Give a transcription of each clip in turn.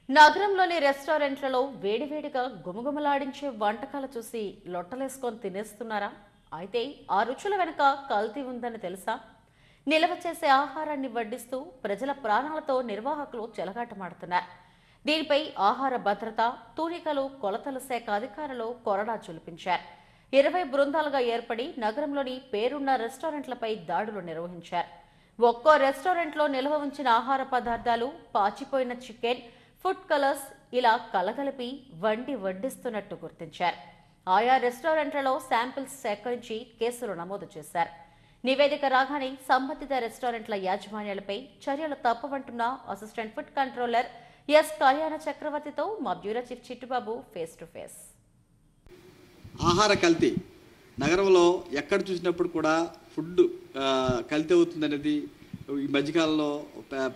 నగరంలోని రెస్టారెంట్లలో వేడివేడిగా గుమగుమలాడించే వంటకాలు చూసి లొట్టలేసుకొని తినేస్తున్నారా? అయితే ఆ రుచుల వెనుక కల్తీ ఉందని తెలుసా? నిల్వ చేసే ఆహారాన్ని వడ్డిస్తూ ప్రజల ప్రాణాలతో నిర్వాహకులు చెలగాటమాడుతున్నారు. దీనిపై ఆహార భద్రత, తూనికలు, కొలతల శాఖ అధికారులు కొరడా చులిపించారు. 20 బృందాలుగా ఏర్పడి నగరంలోని పేరున్న రెస్టారెంట్లపై దాడులు నిర్వహించారు. ఒక్కో రెస్టారెంట్లో నిల్వ ఉంచిన ఆహార పదార్థాలు, పాచిపోయిన చికెన్, ఫుడ్ కలర్స్ ఇలా కలగలిపి వడ్డిస్తున్నట్టు గుర్తించారు. ఆయా రెస్టారెంట్లలో శాంపిల్స్ సేకరించి కేసులు నమోదు చేశారు. నివేదిక రాగానే సంబంధిత రెస్టారెంట్ల యాజమాన్యాలపై చర్యలు తప్పవంటున్న అసిస్టెంట్ ఫుడ్ కంట్రోలర్ ఎస్ కళ్యాణ చక్రవర్తితో మా bureau chief Chittubabu face to face. ఆహార కల్తీ నగరంలో ఎక్కడ చూసినప్పుడు కూడా ఫుడ్ కల్తీ అవుతుందనేది ఈ మధ్యకాలంలో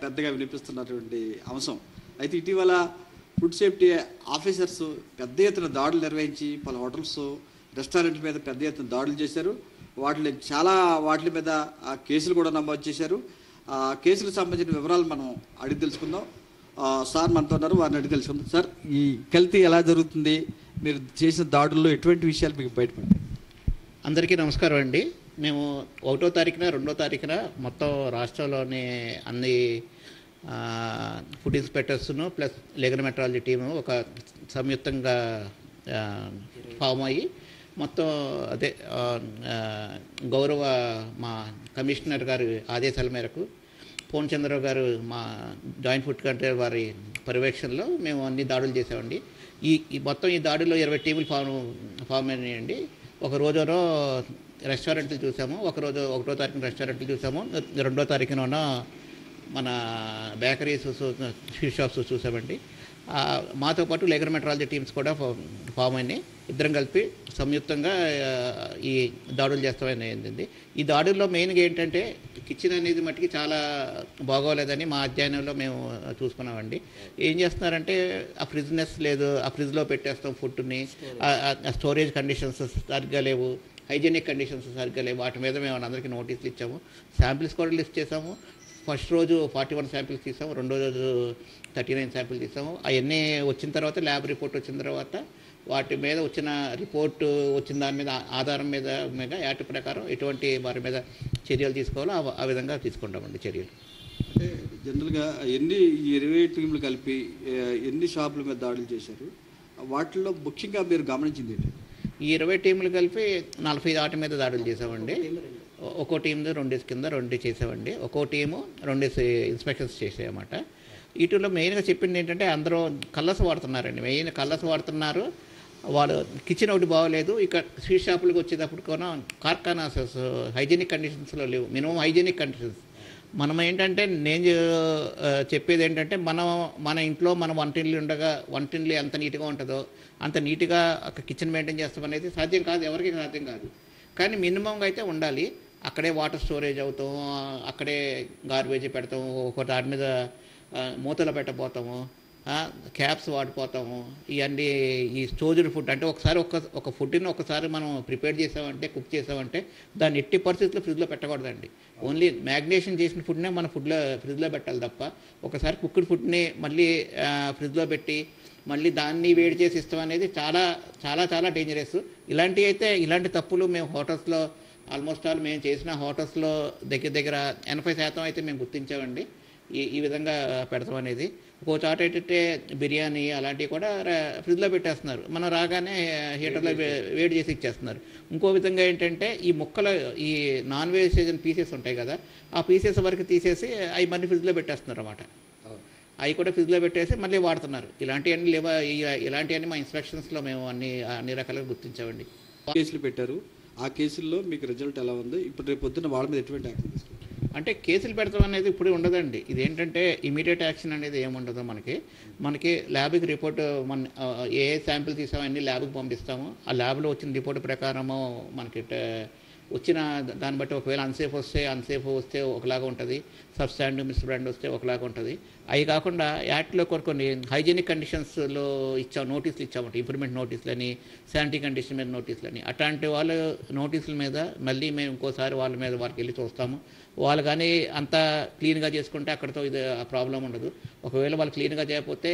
పెద్దగా వినిపిస్తున్నటువంటి అంశం. అయితే ఇటీవల ఫుడ్ సేఫ్టీ ఆఫీసర్స్ పెద్ద ఎత్తున దాడులు నిర్వహించి పలు హోటల్స్, రెస్టారెంట్ల మీద పెద్ద ఎత్తున దాడులు చేశారు. వాటి మీద కేసులు కూడా నమోదు చేశారు. కేసులకు సంబంధించిన వివరాలు మనం అడిగి తెలుసుకుందాం. సార్ మనతో ఉన్నారు, వారిని అడిగి తెలుసుకుందాం. సార్, ఈ కల్తీ ఎలా జరుగుతుంది? మీరు చేసిన దాడుల్లో ఎటువంటి విషయాలు మీకు బయటపడ్డాయి? అందరికీ నమస్కారం అండి. మేము 1వ తారీఖున 2వ తారీఖున మొత్తం రాష్ట్రంలోని అన్ని ఫుడ్ ఇన్స్పెక్టర్స్ను ప్లస్ లీగల్ మెట్రాలజీ టీము ఒక సంయుక్తంగా ఫామ్ అయ్యి మొత్తం గౌరవ మా కమిషనర్ గారి ఆదేశాల మేరకు పూర్ణచంద్రరావు గారు మా జాయింట్ ఫుడ్ కంట్రోలర్ వారి పర్యవేక్షణలో మేము అన్ని దాడులు చేసామండి. ఈ మొత్తం ఈ దాడిలో 20 టీములు ఫామ్ అయినాయండి. ఒక రోజులో రెస్టారెంట్లు చూసాము, 1వ తారీఖున రెస్టారెంట్లు చూసాము, 2వ తారీఖున మన బేకరీస్, స్వీట్ షాప్స్ చూసామండి. మాతో పాటు లీగల్ మెట్రాలజీ టీమ్స్ కూడా ఫామ్ అయినాయి. ఇద్దరం కలిపి సంయుక్తంగా ఈ దాడులు చేస్తామని. ఈ దాడుల్లో మెయిన్గా ఏంటంటే కిచెన్ అనేది మట్టుకి చాలా బాగోలేదని మా అధ్యయనంలో మేము చూసుకున్నామండి. ఏం చేస్తున్నారంటే ఆ ఫ్రిడ్జ్నెస్ లేదు, ఆ ఫ్రిడ్జ్లో పెట్టేస్తాం ఫుడ్ని, స్టోరేజ్ కండిషన్స్ సరిగ్గా లేవు, హైజీనిక్ కండిషన్స్ సరిగ్గా లేవు. వాటి మీద మేము అందరికీ నోటీసులు ఇచ్చాము, శాంపిల్స్ కూడా లిస్ట్ చేసాము. ఫస్ట్ రోజు 41 శాంపిల్స్ తీసాము, రెండో రోజు 39 శాంపిల్స్ తీసాము. అవన్నీ వచ్చిన తర్వాత ల్యాబ్ రిపోర్ట్ వచ్చిన తర్వాత వాటి మీద వచ్చిన రిపోర్టు వచ్చిన దాని మీద ఆధారం మీద యాక్ట్ ప్రకారం ఎటువంటి వారి మీద చర్యలు తీసుకోవాలో ఆ విధంగా తీసుకుంటామండి చర్యలు. అంటే జనరల్గా 20 టీంలు కలిపి ఎన్ని షాపుల మీద దాడులు చేశారు? వాటిల్లో ముఖ్యంగా మీరు గమనించింది ఏంటి? ఈ 20 టీంలు కలిపి 45 ఆట మీద దాడులు చేసామండి. ఒక్కో టీంలో 2 కింద 2 చేసామండి. ఒక్కో టీము 2 ఇన్స్పెక్షన్స్ చేసాయన్నమాట. వీటిలో మెయిన్గా చెప్పింది ఏంటంటే అందరూ కలర్స్ వాడుతున్నారండి. మెయిన్ కలర్స్ వాడుతున్నారు. వాళ్ళు కిచెన్ ఒకటి బాగోలేదు. ఇక స్వీట్ షాపులకు వచ్చేటప్పుడు కూడా కార్ఖానాసెస్ హైజీనిక్ కండిషన్స్లో లేవు, మినిమం హైజీనిక్ కండిషన్స్. మనం ఏంటంటే నేను చెప్పేది ఏంటంటే మన ఇంట్లో మన వంటిల్లు ఎంత నీట్గా ఉంటుందో అంత నీట్గా కిచెన్ మెయింటైన్ చేస్తామనేది సాధ్యం కాదు, ఎవరికి సాధ్యం కాదు. కానీ మినిమంగా అయితే ఉండాలి. అక్కడే వాటర్ స్టోరేజ్ అవుతాం, అక్కడే గార్బేజ్ పెడతాము, ఒక దాని మీద మూతలు పెట్టబోతాము, క్యాప్స్ వాడిపోతాము. ఇవన్నీ ఈ స్టోర్డ్ ఫుడ్ అంటే ఒక ఫుడ్ని ఒకసారి మనం ప్రిపేర్ చేసామంటే, కుక్ చేసామంటే దాన్ని ఎట్టి పరిస్థితుల్లో ఫ్రిడ్జ్లో పెట్టకూడదండి. ఓన్లీ మ్యాగ్నేషన్ చేసిన ఫుడ్నే మన ఫ్రిడ్జ్లో పెట్టాలి తప్ప ఒకసారి కుక్డ్ ఫుడ్ని మళ్ళీ ఫ్రిడ్జ్లో పెట్టి మళ్ళీ దాన్ని వేడి చేసి ఇస్తాం అనేది చాలా చాలా చాలా డేంజరస్. ఇలాంటి తప్పులు మేము హోటల్స్లో ఆల్మోస్ట్ ఆల్ మేము చేసిన హోటల్స్లో దగ్గర 80% అయితే మేము గుర్తించామండి. ఈ విధంగా పెడతాం అనేది. ఒక్కో చోట ఏంటంటే బిర్యానీ అలాంటివి కూడా ఫ్రిడ్జ్లో పెట్టేస్తున్నారు, మనం రాగానే హీటర్లో వేడి చేసి ఇచ్చేస్తున్నారు. ఇంకో విధంగా ఏంటంటే ఈ నాన్ వెజిటేరియన్ పీసెస్ ఉంటాయి కదా, ఆ పీసెస్ వరకు తీసేసి అవి మళ్ళీ ఫ్రిడ్జ్లో పెట్టేస్తున్నారు అన్నమాట. అవి కూడా ఫ్రిడ్జ్లో పెట్టేసి మళ్ళీ వాడుతున్నారు. ఇలాంటివన్నీ మా ఇన్స్పెక్షన్స్లో మేము అన్ని రకాలుగా గుర్తించామండి. కేసులు పెట్టారు. ఆ కేసుల్లో మీకు రిజల్ట్ ఎలా ఉంది? ఇప్పుడు రేపు పొద్దున్న వాళ్ళ మీద ఎటువంటి యాక్షన్ తీసుకుంటారు? అంటే కేసులు పెడతాం అనేది ఇప్పుడు ఉండదండి. ఇదేంటంటే ఇమీడియట్ యాక్షన్ అనేది ఏముండదు. మనకి ల్యాబ్కి రిపోర్ట్ ఏ శాంపిల్ తీసామో అన్ని ల్యాబ్కి పంపిస్తాము. ఆ ల్యాబ్లో వచ్చిన రిపోర్ట్ ప్రకారము మనకి వచ్చిన దాన్ని బట్టి ఒకవేళ అన్సేఫ్ వస్తే ఒకలాగా ఉంటుంది, సబ్స్టాండ్ మిస్ బ్రాండ్ వస్తే ఒకలాగా ఉంటుంది. అవి కాకుండా యాక్ట్లో కొన్ని హైజీనిక్ కండిషన్స్లో నోటీసులు ఇచ్చామంట, ఇంప్రూవ్మెంట్ నోటీసులని, శానిటరీ కండిషన్ మీద నోటీసులని. అట్లాంటి వాళ్ళ నోటీసుల మీద మళ్ళీ మేము ఇంకోసారి వాళ్ళకి వెళ్ళి చూస్తాము. వాళ్ళు కానీ అంతా క్లీన్గా చేసుకుంటే అక్కడితో ఇది ప్రాబ్లం ఉండదు. ఒకవేళ వాళ్ళు క్లీన్గా చేయకపోతే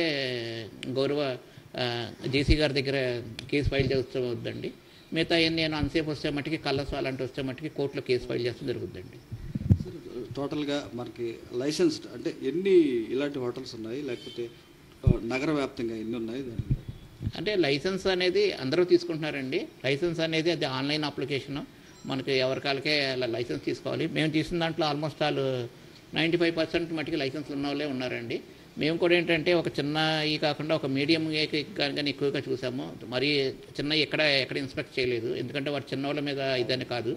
గౌరవ జేసీ గారి దగ్గర కేసు ఫైల్ చేస్తుందండి. మిగతా నేను అన్సేఫ్ వస్తే మట్టుకి కలర్స్ అలాంటివి వస్తే మట్టుకి కోర్టులో కేసు ఫైల్ చేస్తే జరుగుతుందండి. టోటల్గా మనకి లైసెన్స్డ్ అంటే ఎన్ని ఇలాంటి హోటల్స్ ఉన్నాయి, లేకపోతే నగర వ్యాప్తంగా ఎన్ని ఉన్నాయి? అంటే లైసెన్స్ అనేది అందరూ తీసుకుంటున్నారండి. లైసెన్స్ అనేది అది ఆన్లైన్ అప్లికేషను, మనకి ఎవరికాలకే లైసెన్స్ తీసుకోవాలి. మేము తీసిన దాంట్లో ఆల్మోస్ట్ 95% మట్టుకి లైసెన్స్లు ఉన్న వాళ్ళే ఉన్నారండి. మేము కూడా ఏంటంటే ఒక చిన్న కాకుండా ఒక మీడియం కానీ ఎక్కువగా చూసాము. మరి చిన్న ఎక్కడ ఇన్స్పెక్ట్ చేయలేదు, ఎందుకంటే వారు చిన్న వాళ్ళ మీద ఇదని కాదు,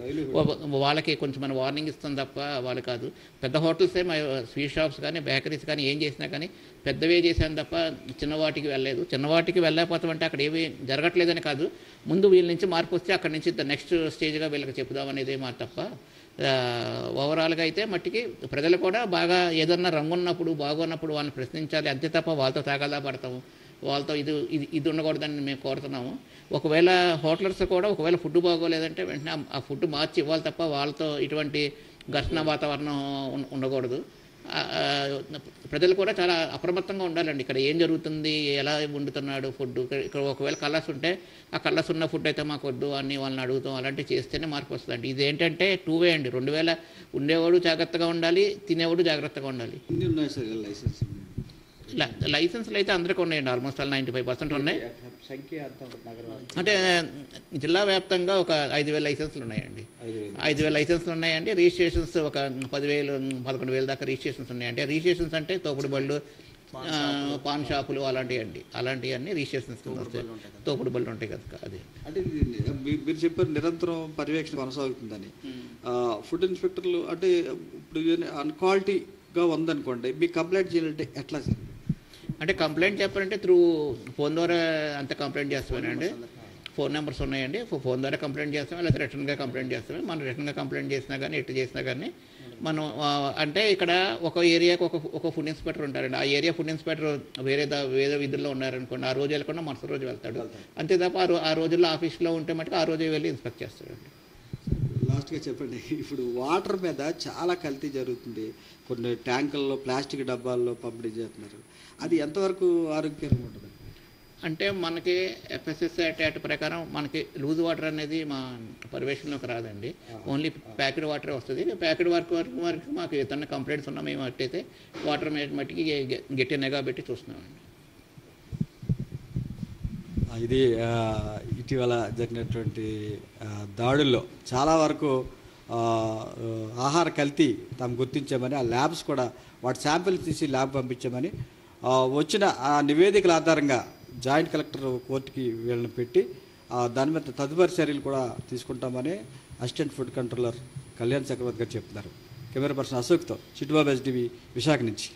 వాళ్ళకి కొంచెం మనం వార్నింగ్ ఇస్తాం తప్ప వాళ్ళు కాదు. పెద్ద హోటల్సే మా స్వీట్ షాప్స్ కానీ బేకరీస్ కానీ ఏం చేసినా కానీ పెద్దవే చేశాను తప్ప చిన్నవాటికి వెళ్ళలేదు. చిన్నవాటికి వెళ్ళకపోతామంటే అక్కడ ఏమీ జరగట్లేదని కాదు, ముందు వీళ్ళ నుంచి మార్పు వస్తే అక్కడి నుంచి నెక్స్ట్ స్టేజ్గా వీళ్ళకి చెప్పుదామనేదే మాట తప్ప ఓవరాల్గా అయితే మట్టికి ప్రజలు కూడా బాగా ఏదన్నా రంగున్నప్పుడు బాగున్నప్పుడు వాళ్ళని ప్రశ్నించాలి, అంతే తప్ప వాళ్ళతో తాగాలా పడతాము, వాళ్ళతో ఇది ఉండకూడదని మేము కోరుతున్నాము. ఒకవేళ హోటలర్స్ కూడా ఒకవేళ ఫుడ్ బాగోలేదంటే వెంటనే ఆ ఫుడ్ మార్చి ఇవ్వాలి తప్ప వాళ్ళతో ఇటువంటి ఘర్షణ వాతావరణం ఉండకూడదు. ప్రజలు కూడా చాలా అప్రమత్తంగా ఉండాలండి. ఇక్కడ ఏం జరుగుతుంది, ఎలా వండుతున్నాడు ఫుడ్. ఇక్కడ ఒకవేళ కలర్స్ ఉంటే ఆ కలర్స్ ఉన్న ఫుడ్ అయితే మాకు వద్దు అని వాళ్ళని అడుగుతాం. అలాంటివి చేస్తేనే మార్పు వస్తుందండి. ఇది ఏంటంటే 2 అండి. 2000 ఉండేవాడు జాగ్రత్తగా ఉండాలి, తినేవాడు జాగ్రత్తగా ఉండాలి. లైసెన్స్లు అయితే అందరికీ ఉన్నాయండి. ఆల్మోస్ట్ 95% ఉన్నాయి. అంటే జిల్లా వ్యాప్తంగా ఒక 5,000 లైసెన్స్లు ఉన్నాయండి. 5,000 లైసెన్స్లు ఉన్నాయండి. రిజిస్ట్రేషన్స్ ఒక 10,000 11,000 దాకా రిజిస్ట్రేషన్స్ ఉన్నాయండి. రిజిస్ట్రేషన్స్ అంటే తోపుడు బళ్ళు, పాన్ షాపులు అలాంటివన్నీ రిజిస్ట్రేషన్స్ కింద వస్తాయి. తోపుడు బళ్ళు ఉంటాయి కదా. అది అంటే మీరు చెప్పారు నిరంతరం పర్యవేక్షణ కొనసాగుతుందని. ఫుడ్ ఇన్స్పెక్టర్లు అంటే ఇప్పుడు అన్క్వాలిటీగా ఉందనుకోండి, మీకు కంప్లైంట్ చేయాలంటే ఎట్లా సార్? అంటే కంప్లైంట్ చెప్పాలంటే ఫోన్ ద్వారా అంత కంప్లైంట్ చేస్తామేనండి. ఫోన్ నెంబర్స్ ఉన్నాయండి. ఫోన్ ద్వారా కంప్లైంట్ చేస్తామే, లేదా రిటర్న్గా కంప్లైంట్ చేస్తామే. మనం రిటర్న్గా కంప్లైంట్ చేసినా కానీ ఎటు చేసినా కానీ మనం అంటే ఇక్కడ ఒక ఏరియాకి ఒక ఫుడ్ ఇన్స్పెక్టర్ ఉంటారండి. ఆ ఏరియా ఫుడ్ ఇన్స్పెక్టర్ వేరే విధుల్లో ఉన్నారనుకోండి, ఆ రోజు వెళ్ళకుండా మరుసటి రోజు వెళ్తాడు. అంతే తప్ప ఆ రోజుల్లో ఆఫీస్లో ఉంటే మటుకు ఆ రోజే వెళ్ళి ఇన్స్పెక్ట్ చేస్తాడండి. లాస్ట్గా చెప్పండి, ఇప్పుడు వాటర్ మీద చాలా కల్తీ జరుగుతుంది. కొన్ని ట్యాంకుల్లో ప్లాస్టిక్ డబ్బాల్లో పంపిణీ చేస్తున్నారు. అది ఎంతవరకు ఆరోగ్యంగా ఉంటుంది? అంటే మనకి FSSAI యాక్ట్ ప్రకారం మనకి లూజ్ వాటర్ అనేది మా పర్యవేక్షణలోకి రాదండి. ఓన్లీ ప్యాకెడ్ వాటరే వస్తుంది. ప్యాకెడ్ వరకు మాకు ఏదైనా కంప్లైంట్స్ ఉన్నా మేము అట్టయితే వాటర్ మట్టికి గట్టి నిఘా పెట్టి చూస్తున్నామండి. ఇది ఇటీవల జరిగినటువంటి దాడుల్లో చాలా వరకు ఆహార కల్తీ తాము గుర్తించామని, ఆ ల్యాబ్స్ కూడా వాటి శాంపిల్స్ తీసి ల్యాబ్ పంపించామని, వచ్చిన ఆ నివేదికల ఆధారంగా జాయింట్ కలెక్టర్ కోర్టుకి వీళ్ళని పెట్టి దాని మీద తదుపరి చర్యలు కూడా తీసుకుంటామని assistant food controller Kalyan Chakravarthi గారు చెప్తున్నారు. కెమెరా పర్సన్ అశోక్తో చిట్టుబాబు SDV విశాఖ నుంచి.